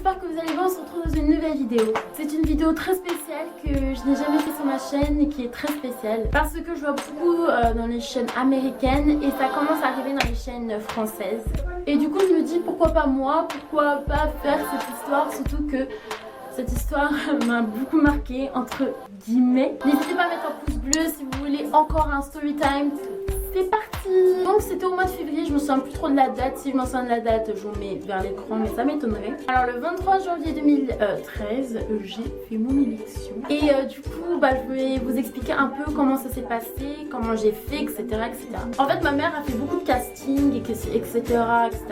j'espère que vous allez bien, on se retrouve dans une nouvelle vidéo. C'est une vidéo très spéciale que je n'ai jamais fait sur ma chaîne et qui est très spéciale parce que je vois beaucoup dans les chaînes américaines et ça commence à arriver dans les chaînes françaises. Et du coup je me dis pourquoi pas moi, pourquoi pas faire cette histoire, surtout que cette histoire m'a beaucoup marqué entre guillemets. N'hésitez pas à mettre un pouce bleu si vous voulez encore un story time. C'est parti. Donc c'était au mois de février, je me souviens plus trop de la date. Si je m'en souviens de la date, je vous mets vers l'écran, mais ça m'étonnerait. Alors le 23 janvier 2013, j'ai fait mon élection. Et du coup, je vais vous expliquer un peu comment ça s'est passé, comment j'ai fait, etc., etc. En fait, ma mère a fait beaucoup de casting, etc., etc.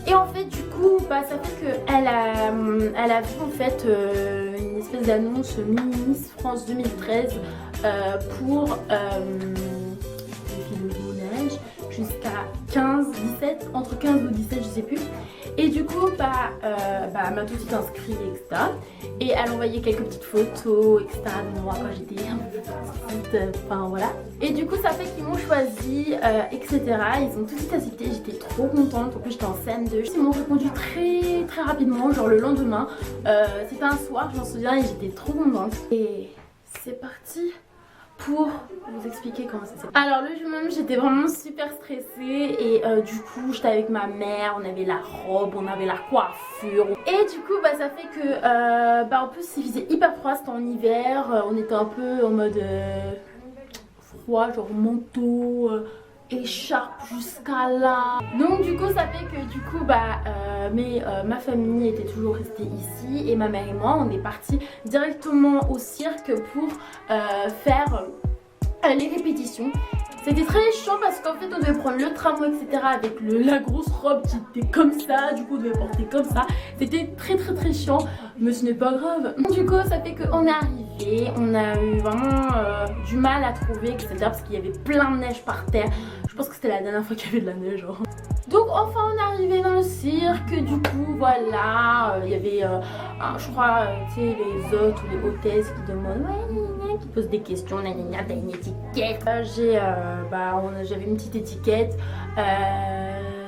Et en fait, du coup, ça fait qu'elle a vu en fait une espèce d'annonce Miss France 2013 pour jusqu'à 15, 17, entre 15 ou 17 je sais plus. Et du coup elle m'a tout de suite inscrit, etc. Et elle envoyait quelques petites photos, etc. de moi quand j'étais un peu petite, enfin voilà. Et du coup ça fait qu'ils m'ont choisi, etc. Ils ont tout de suite accepté, j'étais trop contente. En plus j'étais en CM2. Ils m'ont répondu très rapidement, genre le lendemain. C'était un soir, je m'en souviens, et j'étais trop contente. Et c'est parti pour vous expliquer comment ça s'est passé. Alors le jour même j'étais vraiment super stressée et du coup j'étais avec ma mère, on avait la robe, on avait la coiffure. Et du coup ça fait que en plus il faisait hyper froid, c'était en hiver, on était un peu en mode froid, genre manteau, écharpe jusqu'à là. Donc du coup ça fait que du coup ma famille était toujours restée ici et ma mère et moi on est partis directement au cirque pour faire les répétitions. C'était très chiant parce qu'en fait on devait prendre le tramway, etc. avec la grosse robe qui était comme ça, du coup on devait porter comme ça. C'était très chiant, mais ce n'est pas grave. Du coup ça fait qu'on est arrivé, on a eu vraiment du mal à trouver, etc. parce qu'il y avait plein de neige par terre. Je pense que c'était la dernière fois qu'il y avait de la neige. Donc enfin on est arrivé dans le cirque, du coup voilà, il y avait je crois tu sais les hôtes ou les hôtesses qui demandent ouais, qui posent des questions, t'as une étiquette. J'avais une petite étiquette,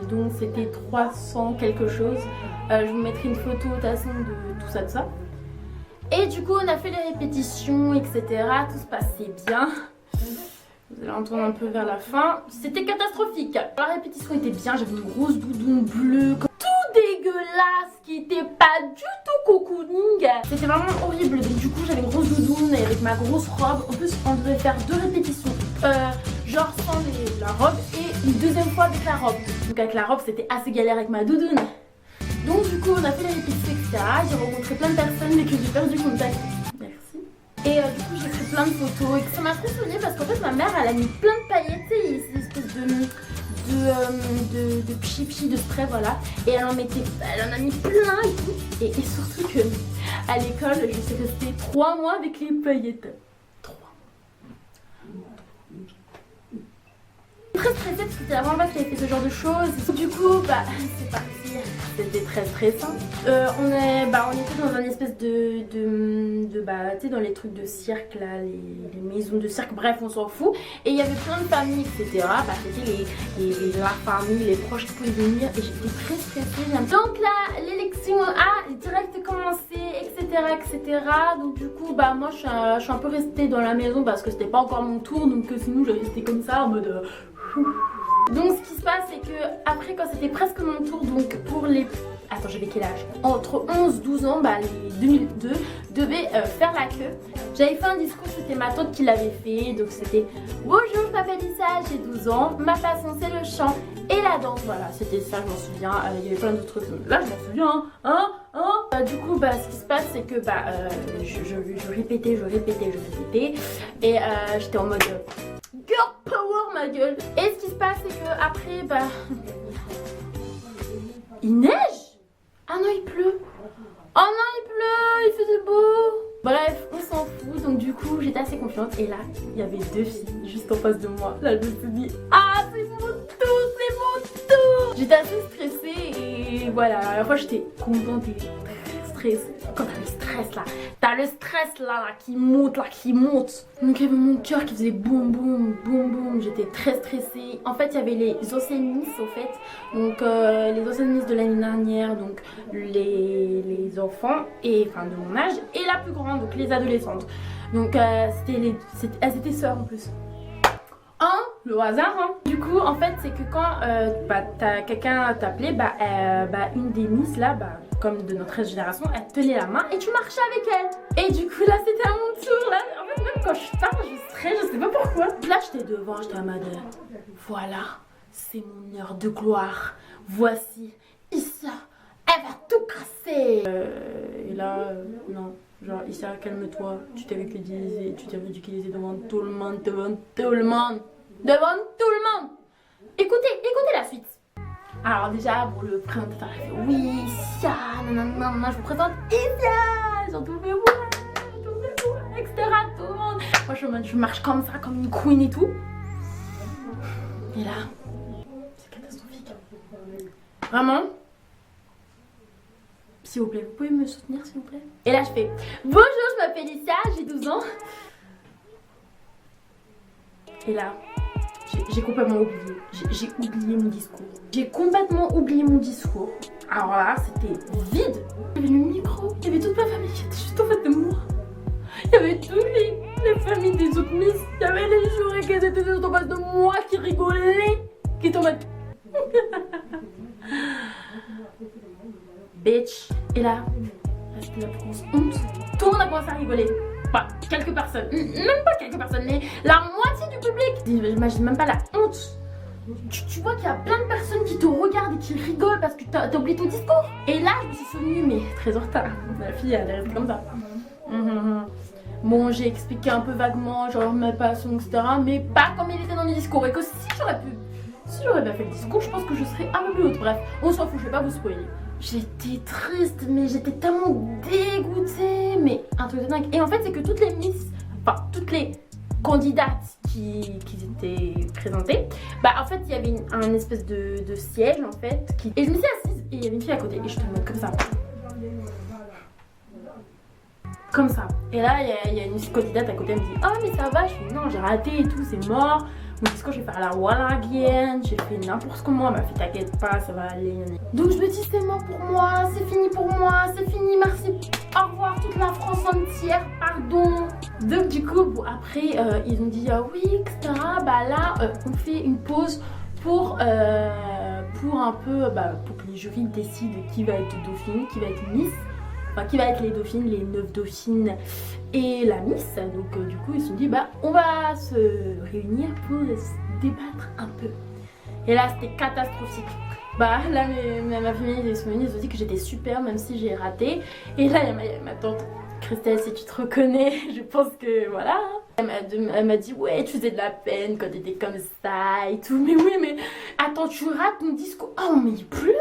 donc c'était 300 quelque chose. Je vous mettrai une photo de toute façon de tout ça. Et du coup on a fait les répétitions, etc. Tout se passait bien. Vous allez entendre un peu vers la fin. C'était catastrophique. La répétition était bien. J'avais une grosse doudoune bleue. Tout dégueulasse. Qui était pas du tout cocooning. C'était vraiment horrible. Donc du coup j'avais une grosse doudoune et avec ma grosse robe. En plus on devait faire 2 répétitions. Genre sans la robe et une deuxième fois avec la robe. Donc avec la robe c'était assez galère avec ma doudoune. Donc du coup on a fait les répétitions, etc. J'ai rencontré plein de personnes mais que j'ai perdu contact. Et du coup j'ai pris plein de photos et ça m'a trop souvenu parce qu'en fait ma mère elle a mis plein de paillettes, et ces espèces de pchi de spray, voilà. Et elle en a mis plein et tout. Et surtout que à l'école je suis restée 3 mois avec les paillettes. 3. Très stressée parce que c'était la première fois qu'elle avait fait ce genre de choses. Du coup c'est parti. C'était très stressant. On était dans un espèce de tu sais dans les trucs de cirque là, les maisons de cirque, bref on s'en fout. Et il y avait plein de familles, etc. C'était la famille, les proches qui pouvaient venir et j'étais très stressée. Donc là l'élection a direct commencé, etc. Donc du coup moi je suis un peu restée dans la maison parce que c'était pas encore mon tour, donc sinon je restais comme ça en mode Donc ce qui se passe c'est que après quand c'était presque mon tour, donc pour les... Attends j'avais quel âge? Entre 11-12 ans, les 2002 devaient faire la queue. J'avais fait un discours, c'était ma tante qui l'avait fait. Donc c'était bonjour je m'appelle Issa, j'ai 12 ans, ma passion c'est le chant et la danse. Voilà c'était ça, je m'en souviens. Il y avait plein d'autres trucs, là je m'en souviens du coup ce qui se passe c'est que je répétais et j'étais en mode girl power ma gueule. Et ce qui se passe c'est que après il neige. Ah non il pleut. Oh non il pleut, il faisait beau. Bref on s'en fout. Donc du coup j'étais assez confiante. Et là il y avait 2 filles juste en face de moi. Là je me suis dit ah c'est mon tour. J'étais assez stressée et voilà. À la fois j'étais contente et très stress. Quand t'as le stress là, qui monte qui monte. Donc il y avait mon cœur qui faisait boum boum boum boum. J'étais très stressée. En fait il y avait les anciennes Miss au fait. Donc les anciennes Miss de l'année dernière, donc les enfants et enfin de mon âge, et la plus grande, donc les adolescentes. Donc elles étaient sœurs en plus. Le hasard hein. Du coup en fait c'est que quand quelqu'un t'appelait, une des Miss là, comme de notre génération, elle tenait la main et tu marchais avec elle. Et du coup là c'était à mon tour là. En fait même quand je parle je stresse, je sais pas pourquoi. Là j'étais devant, j'étais en mode voilà, c'est mon heure de gloire. Voici Issa, elle va tout casser. Et là non. Genre Issa, calme-toi, tu t'es ridiculisé devant tout le monde, devant tout le monde. Écoutez la suite. Alors déjà, bon, le présentateur a fait oui, Issa, nanana, je vous présente Issa, surtout fais vous, etc. Tout le monde. Moi je marche comme ça, comme une queen et tout. Et là, c'est catastrophique. Vraiment. S'il vous plaît, vous pouvez me soutenir s'il vous plaît. Et là je fais bonjour, je m'appelle Issa, j'ai 12 ans. Et là, j'ai complètement oublié. J'ai oublié mon discours. J'ai complètement oublié mon discours. Alors là, c'était vide. Il y avait le micro, il y avait toute ma famille qui était juste en face de moi. Il y avait toutes les familles des autres Miss. Il y avait les jurés qui étaient juste en face de moi, qui rigolaient, qui étaient en mode bitch. Et là, c'était la grosse honte. Tout le monde a commencé à rigoler. Pas quelques personnes, même pas quelques personnes, mais la moitié du public. J'imagine même pas la honte. Tu vois qu'il y a plein de personnes qui te regardent et qui rigolent parce que t'as oublié ton discours. Et là, je me suis souvenue, mais très en retard. Ma fille, elle est restée comme ça. Bon, j'ai expliqué un peu vaguement, genre ma passion, etc. Mais pas comme il était dans mes discours. Et que si j'aurais bien fait le discours, je pense que je serais un peu plus haute. Bref, on s'en fout, je vais pas vous spoiler. J'étais triste, mais j'étais tellement dégoûtée, mais un truc de dingue. Et en fait, c'est que toutes les Miss, enfin toutes les candidates qui étaient présentées, en fait, il y avait un espèce de siège en fait. Et je me suis assise et il y avait une fille à côté et je te le montre comme ça. Comme ça. Et là, il y a une candidate à côté, elle me dit oh mais ça va, je fais non, j'ai raté et tout, c'est mort. Mon discours, je vais faire la walla again, j'ai fait n'importe comment, elle m'a fait t'inquiète pas, ça va aller. Donc je me dis c'est mort pour moi, c'est fini pour moi, c'est fini, merci, au revoir toute la France entière, pardon. Donc du coup, bon, après ils ont dit oui, etc. Là, on fait une pause pour un peu, pour que les jurys décident qui va être dauphine, qui va être Miss. Enfin, qui va être les dauphines, les 9 dauphines et la Miss. Donc du coup ils se sont dit on va se réunir pour débattre un peu. Et là c'était catastrophique. Là ma famille les souvenirs, ils ont dit que j'étais super même si j'ai raté. Et là il y a ma tante Christelle, si tu te reconnais, je pense que voilà. Elle m'a dit ouais tu faisais de la peine quand t'étais comme ça et tout. Mais oui mais attends, tu rates ton discours. Oh mais il pleut.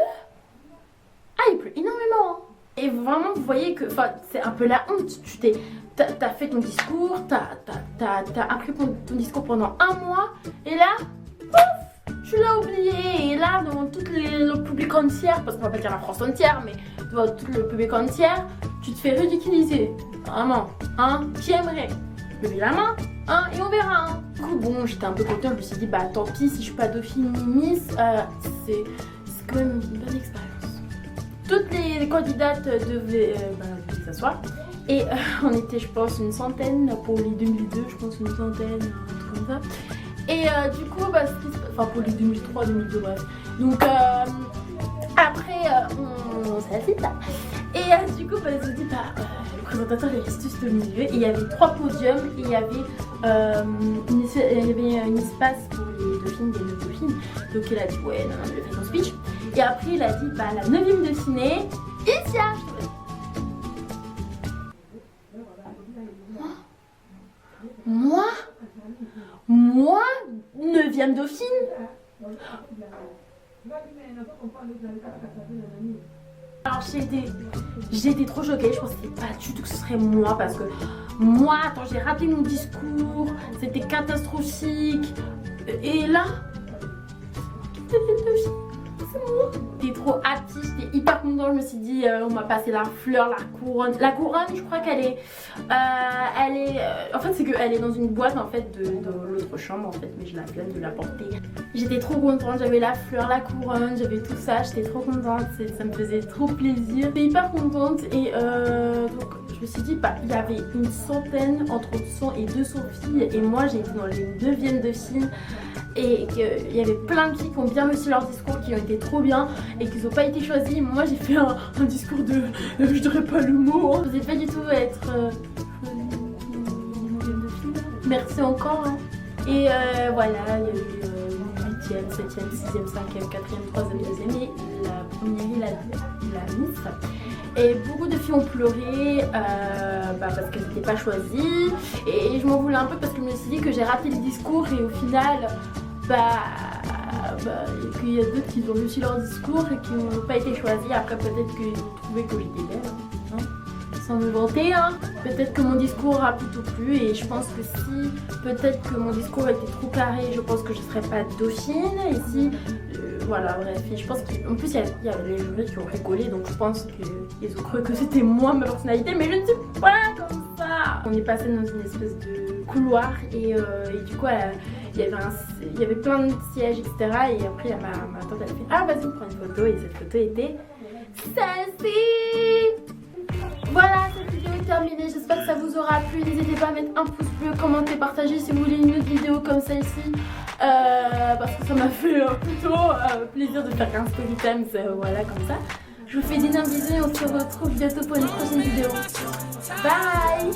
Ah il pleut énormément hein. Et vraiment vous voyez que c'est un peu la honte. T'as fait ton discours, t'as appris ton discours pendant un mois et là, pouf, tu l'as oublié. Et là devant tout le public entier, parce qu'on va pas dire la France entière, mais devant tout le public entier, tu te fais ridiculiser. Vraiment, hein, qui aimerait lever la main, hein, et on verra. Hein. Du coup bon, j'étais un peu contente, je me suis dit tant pis si je suis pas dauphine ni Miss, c'est quand même une bonne expérience. Toutes les candidates devaient s'asseoir et on était je pense une centaine pour les 2002, je pense une centaine, un truc comme ça. Et du coup, pour les 2003, 2002 bref. Donc après on s'est assis là. Et du coup ils ont dit le présentateur il reste juste au milieu et il y avait 3 podiums et il y avait un espace pour les dauphines, des 9 dauphines. Donc il a dit ouais non, je vais faire son speech. Et après il a dit la 9e dauphinée, Issa. Moi 9e dauphine. Alors j'étais trop choquée, je pensais pas du tout que ce serait moi parce que moi, attends, j'ai raté mon discours, c'était catastrophique. Et là, c'est moi. J'étais trop happy, j'étais hyper contente. Je me suis dit on m'a passé la fleur, la couronne. La couronne je crois qu'elle est en fait c'est qu'elle est dans une boîte en fait de l'autre chambre en fait, mais je la flemme de la porter. J'étais trop contente, j'avais la fleur, la couronne, j'avais tout ça, j'étais trop contente, ça me faisait trop plaisir. J'étais hyper contente et donc je me suis dit bah il y avait une centaine, entre 100 et 200 filles et moi j'ai été dans les 9e de file. Et qu'il y avait plein de filles qui ont bien réussi leur discours, qui ont été trop bien et qui n'ont pas été choisies. Moi j'ai fait un discours de... je dirais pas le mot, hein. Je n'osais pas du tout être merci encore hein. Et voilà, il y a eu 8e, 7e, 6e, 5e, 4e, 3e, 2e et la première la Miss. Et beaucoup de filles ont pleuré parce qu'elles n'étaient pas choisies. Et je m'en voulais un peu parce que je me suis dit que j'ai raté le discours et au final, qu'il y a d'autres qui ont réussi leur discours et qui n'ont pas été choisis. Après peut-être qu'ils ont trouvé que j'étais belle, hein, sans me vanter. Hein. Peut-être que mon discours aura plutôt plu et je pense que si peut-être que mon discours était trop carré, je pense que je ne serais pas dauphine. Et si... voilà, bref, et je pense qu'en plus il y a les jurys qui ont rigolé, donc je pense qu'ils ont cru que c'était moi ma personnalité, mais je ne suis pas comme ça. On est passé dans une espèce de couloir et du coup il y avait plein de sièges etc. Et après ma tante elle a fait ah vas-y prends une photo et cette photo était celle-ci. Voilà, cette vidéo est terminée, j'espère que ça vous aura plu. N'hésitez pas à mettre un pouce bleu, commenter, partager si vous voulez une autre vidéo comme celle-ci. Parce que ça m'a fait plutôt plaisir de faire un story time, voilà comme ça. Je vous fais d'énormes bisous et on se retrouve bientôt pour une prochaine vidéo. Bye.